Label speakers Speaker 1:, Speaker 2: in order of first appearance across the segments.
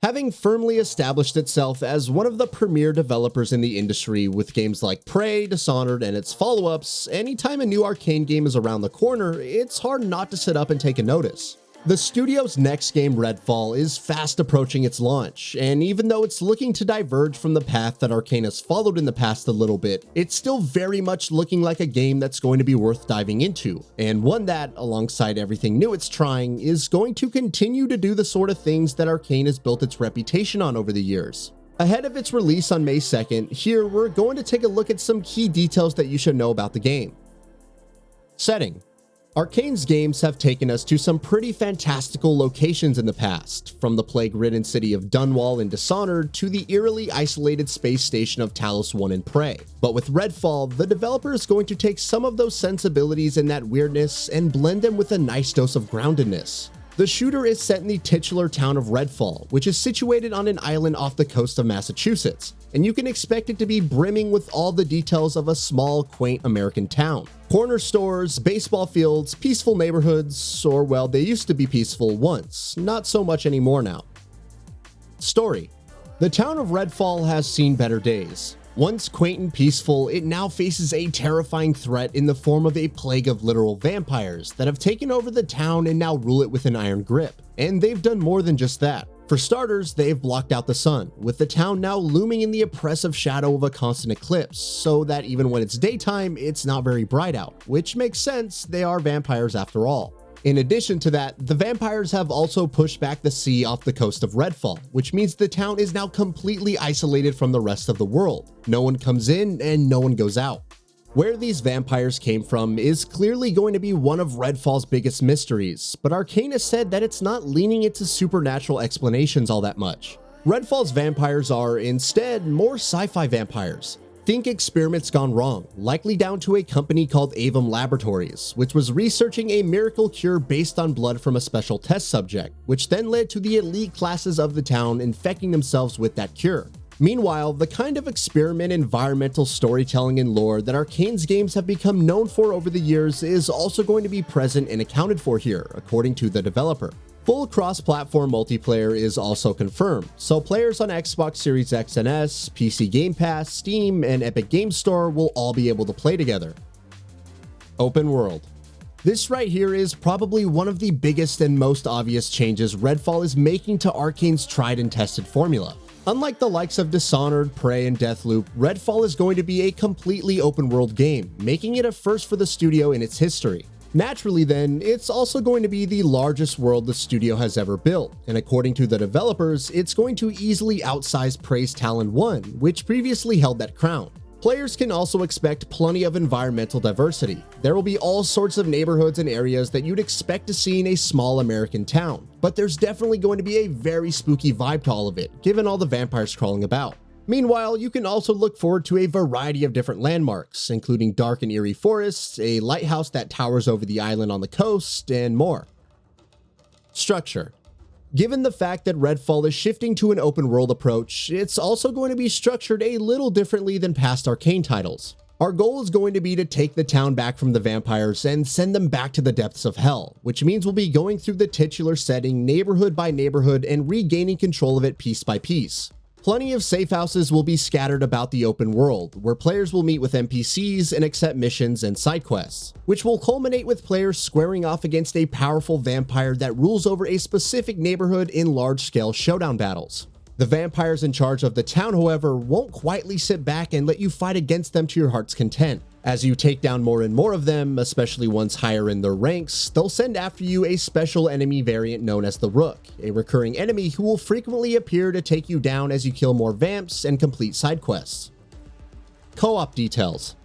Speaker 1: Having firmly established itself as one of the premier developers in the industry with games like Prey, Dishonored, and its follow-ups, anytime a new Arkane game is around the corner, it's hard not to sit up and take a notice. The studio's next game, Redfall, is fast approaching its launch, and even though it's looking to diverge from the path that Arkane has followed in the past a little bit, it's still very much looking like a game that's going to be worth diving into, and one that, alongside everything new it's trying, is going to continue to do the sort of things that Arkane has built its reputation on over the years. Ahead of its release on May 2nd, here we're going to take a look at some key details that you should know about the game. Setting. Arkane's games have taken us to some pretty fantastical locations in the past, from the plague-ridden city of Dunwall in Dishonored to the eerily isolated space station of Talos 1 in Prey. But with Redfall, the developer is going to take some of those sensibilities and that weirdness and blend them with a nice dose of groundedness. The shooter is set in the titular town of Redfall, which is situated on an island off the coast of Massachusetts, and you can expect it to be brimming with all the details of a small, quaint American town. Corner stores, baseball fields, peaceful neighborhoods, or well, they used to be peaceful once, not so much anymore now. Story. The town of Redfall has seen better days. Once quaint and peaceful, it now faces a terrifying threat in the form of a plague of literal vampires that have taken over the town and now rule it with an iron grip. And they've done more than just that. For starters, they've blocked out the sun, with the town now looming in the oppressive shadow of a constant eclipse, so that even when it's daytime, it's not very bright out, which makes sense, they are vampires after all. In addition to that, the vampires have also pushed back the sea off the coast of Redfall, which means the town is now completely isolated from the rest of the world. No one comes in and no one goes out. Where these vampires came from is clearly going to be one of Redfall's biggest mysteries, but Arkane has said that it's not leaning into supernatural explanations all that much. Redfall's vampires are, instead, more sci-fi vampires. Think experiments gone wrong, likely down to a company called Avum Laboratories, which was researching a miracle cure based on blood from a special test subject, which then led to the elite classes of the town infecting themselves with that cure. Meanwhile, the kind of experiment environmental storytelling and lore that Arkane's games have become known for over the years is also going to be present and accounted for here, according to the developer. Full cross-platform multiplayer is also confirmed, so players on Xbox Series X and S, PC Game Pass, Steam, and Epic Games Store will all be able to play together. Open World. This right here is probably one of the biggest and most obvious changes Redfall is making to Arkane's tried and tested formula. Unlike the likes of Dishonored, Prey, and Deathloop, Redfall is going to be a completely open world game, making it a first for the studio in its history. Naturally then, it's also going to be the largest world the studio has ever built, and according to the developers, it's going to easily outsize Prey's Talon 1, which previously held that crown. Players can also expect plenty of environmental diversity. There will be all sorts of neighborhoods and areas that you'd expect to see in a small American town, but there's definitely going to be a very spooky vibe to all of it, given all the vampires crawling about. Meanwhile, you can also look forward to a variety of different landmarks, including dark and eerie forests, a lighthouse that towers over the island on the coast, and more. Structure. Given the fact that Redfall is shifting to an open world approach, it's also going to be structured a little differently than past Arkane titles. Our goal is going to be to take the town back from the vampires and send them back to the depths of hell, which means we'll be going through the titular setting neighborhood by neighborhood and regaining control of it piece by piece. Plenty of safe houses will be scattered about the open world, where players will meet with NPCs and accept missions and side quests, which will culminate with players squaring off against a powerful vampire that rules over a specific neighborhood in large-scale showdown battles. The vampires in charge of the town, however, won't quietly sit back and let you fight against them to your heart's content. As you take down more and more of them, especially ones higher in their ranks, they'll send after you a special enemy variant known as the Rook, a recurring enemy who will frequently appear to take you down as you kill more vamps and complete side quests. Co-op details.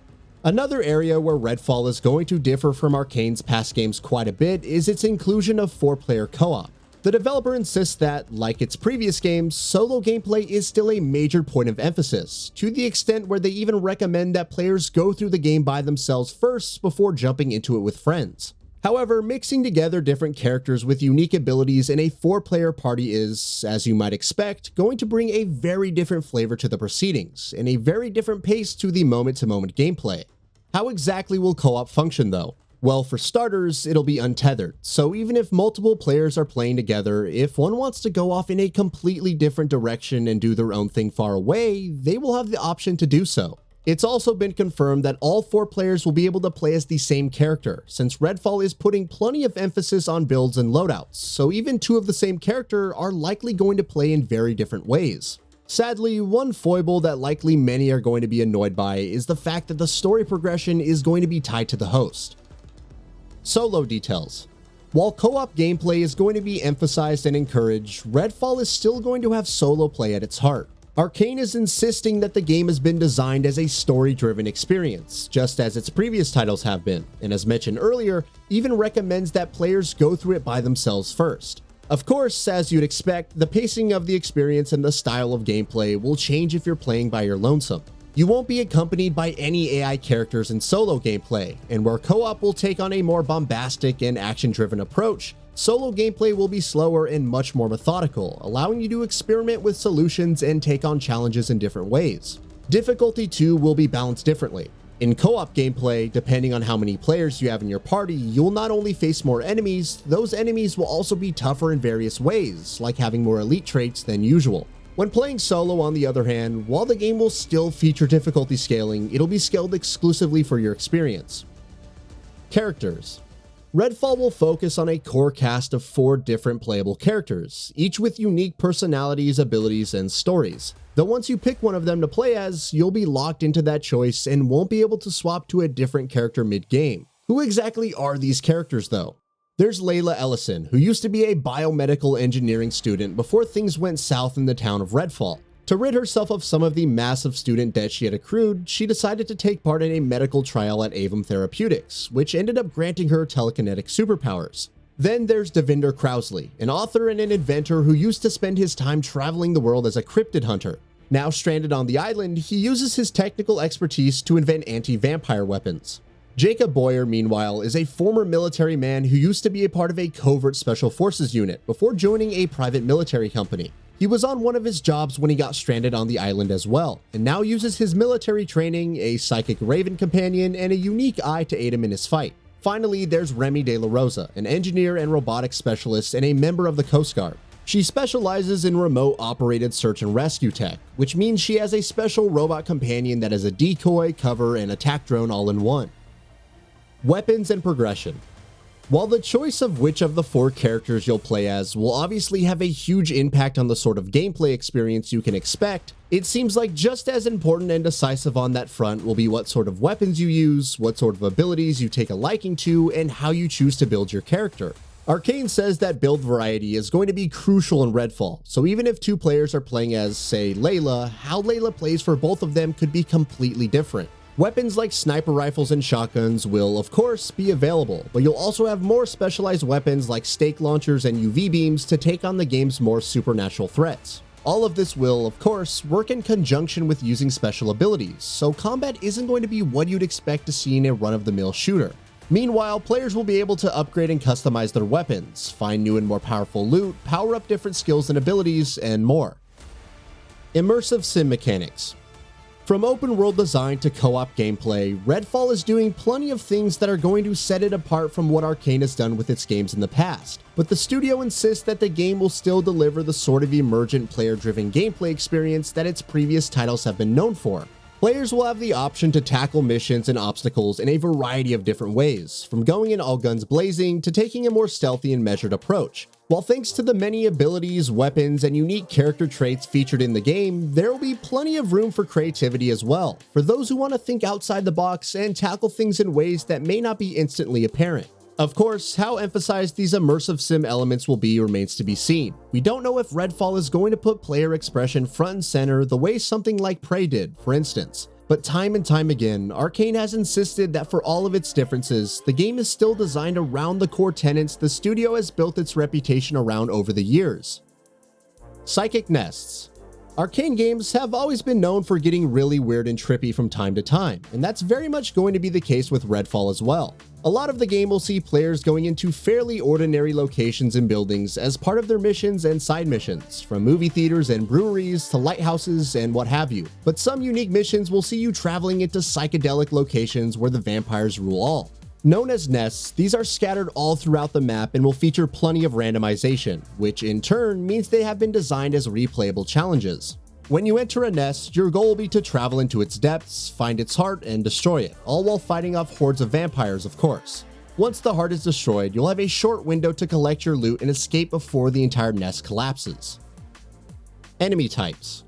Speaker 1: Another area where Redfall is going to differ from Arkane's past games quite a bit is its inclusion of 4-player co-op. The developer insists that, like its previous games, solo gameplay is still a major point of emphasis, to the extent where they even recommend that players go through the game by themselves first before jumping into it with friends. However, mixing together different characters with unique abilities in a 4-player party is, as you might expect, going to bring a very different flavor to the proceedings, and a very different pace to the moment-to-moment gameplay. How exactly will co-op function though? Well, for starters, it'll be untethered, so even if multiple players are playing together, if one wants to go off in a completely different direction and do their own thing far away, they will have the option to do so. It's also been confirmed that all 4 players will be able to play as the same character, since Redfall is putting plenty of emphasis on builds and loadouts, so even 2 of the same character are likely going to play in very different ways. Sadly, one foible that likely many are going to be annoyed by is the fact that the story progression is going to be tied to the host. Solo details. While co-op gameplay is going to be emphasized and encouraged, Redfall is still going to have solo play at its heart. Arkane is insisting that the game has been designed as a story-driven experience, just as its previous titles have been, and as mentioned earlier, even recommends that players go through it by themselves first. Of course, as you'd expect, the pacing of the experience and the style of gameplay will change if you're playing by your lonesome. You won't be accompanied by any AI characters in solo gameplay, and where co-op will take on a more bombastic and action-driven approach, solo gameplay will be slower and much more methodical, allowing you to experiment with solutions and take on challenges in different ways. Difficulty too will be balanced differently. In co-op gameplay, depending on how many players you have in your party, you'll not only face more enemies, those enemies will also be tougher in various ways, like having more elite traits than usual. When playing solo, on the other hand, while the game will still feature difficulty scaling, it'll be scaled exclusively for your experience. Characters. Redfall will focus on a core cast of 4 different playable characters, each with unique personalities, abilities, and stories. Though once you pick one of them to play as, you'll be locked into that choice and won't be able to swap to a different character mid-game. Who exactly are these characters though? There's Layla Ellison, who used to be a biomedical engineering student before things went south in the town of Redfall. To rid herself of some of the massive student debt she had accrued, she decided to take part in a medical trial at Avum Therapeutics, which ended up granting her telekinetic superpowers. Then there's Devinder Crowsley, an author and an inventor who used to spend his time traveling the world as a cryptid hunter. Now stranded on the island, he uses his technical expertise to invent anti-vampire weapons. Jacob Boyer, meanwhile, is a former military man who used to be a part of a covert special forces unit before joining a private military company. He was on one of his jobs when he got stranded on the island as well, and now uses his military training, a psychic raven companion, and a unique eye to aid him in his fight. Finally, there's Remy De La Rosa, an engineer and robotics specialist and a member of the Coast Guard. She specializes in remote-operated search and rescue tech, which means she has a special robot companion that is a decoy, cover, and attack drone all in one. Weapons and progression. While the choice of which of the 4 characters you'll play as will obviously have a huge impact on the sort of gameplay experience you can expect, it seems like just as important and decisive on that front will be what sort of weapons you use, what sort of abilities you take a liking to, and how you choose to build your character. Arkane says that build variety is going to be crucial in Redfall, so even if 2 players are playing as, say, Layla, how Layla plays for both of them could be completely different. Weapons like sniper rifles and shotguns will, of course, be available, but you'll also have more specialized weapons like stake launchers and UV beams to take on the game's more supernatural threats. All of this will, of course, work in conjunction with using special abilities, so combat isn't going to be what you'd expect to see in a run-of-the-mill shooter. Meanwhile, players will be able to upgrade and customize their weapons, find new and more powerful loot, power up different skills and abilities, and more. Immersive sim mechanics. From open world design to co-op gameplay, Redfall is doing plenty of things that are going to set it apart from what Arkane has done with its games in the past, but the studio insists that the game will still deliver the sort of emergent player-driven gameplay experience that its previous titles have been known for. Players will have the option to tackle missions and obstacles in a variety of different ways, from going in all guns blazing to taking a more stealthy and measured approach. While thanks to the many abilities, weapons, and unique character traits featured in the game, there will be plenty of room for creativity as well, for those who want to think outside the box and tackle things in ways that may not be instantly apparent. Of course, how emphasized these immersive sim elements will be remains to be seen. We don't know if Redfall is going to put player expression front and center the way something like Prey did, for instance. But time and time again, Arkane has insisted that for all of its differences, the game is still designed around the core tenets the studio has built its reputation around over the years. Psychic nests. Arkane games have always been known for getting really weird and trippy from time to time, and that's very much going to be the case with Redfall as well. A lot of the game will see players going into fairly ordinary locations and buildings as part of their missions and side missions, from movie theaters and breweries to lighthouses and what have you. But some unique missions will see you traveling into psychedelic locations where the vampires rule all. Known as nests, these are scattered all throughout the map and will feature plenty of randomization, which in turn means they have been designed as replayable challenges. When you enter a nest, your goal will be to travel into its depths, find its heart, and destroy it, all while fighting off hordes of vampires, of course. Once the heart is destroyed, you'll have a short window to collect your loot and escape before the entire nest collapses. Enemy types.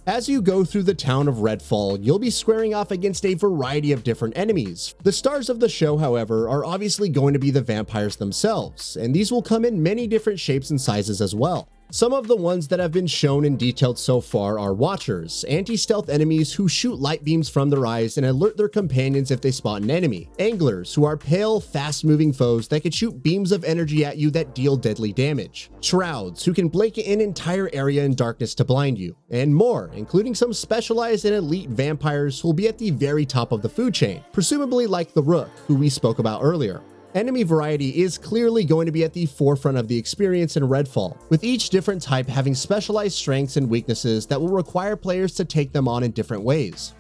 Speaker 1: As you go through the town of Redfall, you'll be squaring off against a variety of different enemies. The stars of the show, however, are obviously going to be the vampires themselves, and these will come in many different shapes and sizes as well. Some of the ones that have been shown and detailed so far are Watchers, anti-stealth enemies who shoot light beams from their eyes and alert their companions if they spot an enemy. Anglers, who are pale, fast-moving foes that can shoot beams of energy at you that deal deadly damage. Shrouds, who can blanket an entire area in darkness to blind you. And more, including some specialized and elite vampires who will be at the very top of the food chain, presumably like the Rook, who we spoke about earlier. Enemy variety is clearly going to be at the forefront of the experience in Redfall, with each different type having specialized strengths and weaknesses that will require players to take them on in different ways.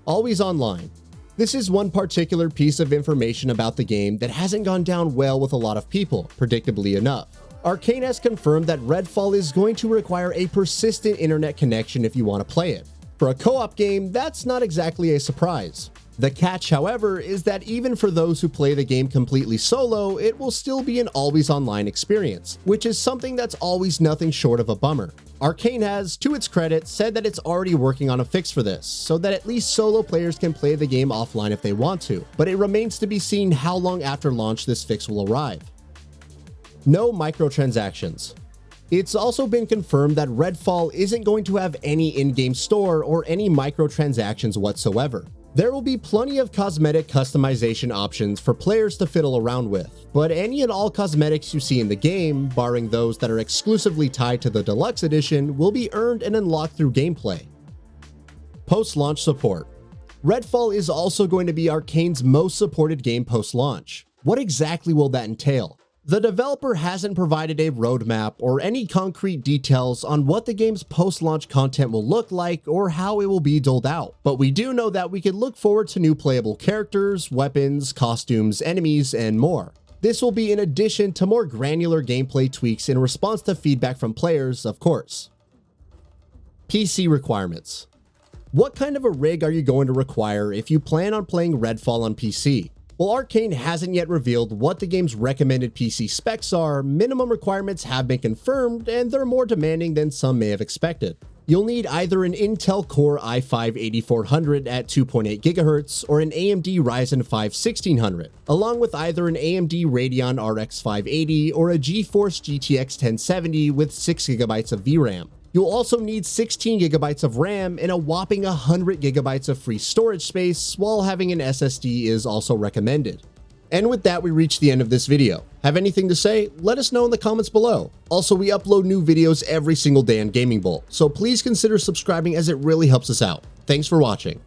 Speaker 1: Always online. This is one particular piece of information about the game that hasn't gone down well with a lot of people, predictably enough. Arkane has confirmed that Redfall is going to require a persistent internet connection if you want to play it. For a co-op game, that's not exactly a surprise. The catch, however, is that even for those who play the game completely solo, it will still be an always online experience, which is something that's always nothing short of a bummer. Arkane has, to its credit, said that it's already working on a fix for this, so that at least solo players can play the game offline if they want to, but it remains to be seen how long after launch this fix will arrive. No microtransactions. It's also been confirmed that Redfall isn't going to have any in-game store or any microtransactions whatsoever. There will be plenty of cosmetic customization options for players to fiddle around with, but any and all cosmetics you see in the game, barring those that are exclusively tied to the Deluxe Edition, will be earned and unlocked through gameplay. Post-launch support. Redfall is also going to be Arkane's most supported game post-launch. What exactly will that entail? The developer hasn't provided a roadmap or any concrete details on what the game's post-launch content will look like or how it will be doled out, but we do know that we can look forward to new playable characters, weapons, costumes, enemies, and more. This will be in addition to more granular gameplay tweaks in response to feedback from players, of course. PC requirements. What kind of a rig are you going to require if you plan on playing Redfall on PC? While Arkane hasn't yet revealed what the game's recommended PC specs are, minimum requirements have been confirmed and they're more demanding than some may have expected. You'll need either an Intel Core i5-8400 at 2.8 GHz or an AMD Ryzen 5 1600, along with either an AMD Radeon RX 580 or a GeForce GTX 1070 with 6GB of VRAM. You'll also need 16GB of RAM and a whopping 100GB of free storage space, while having an SSD is also recommended. And with that, we reach the end of this video. Have anything to say? Let us know in the comments below. Also, we upload new videos every single day on Gaming Bolt, so please consider subscribing as it really helps us out. Thanks for watching.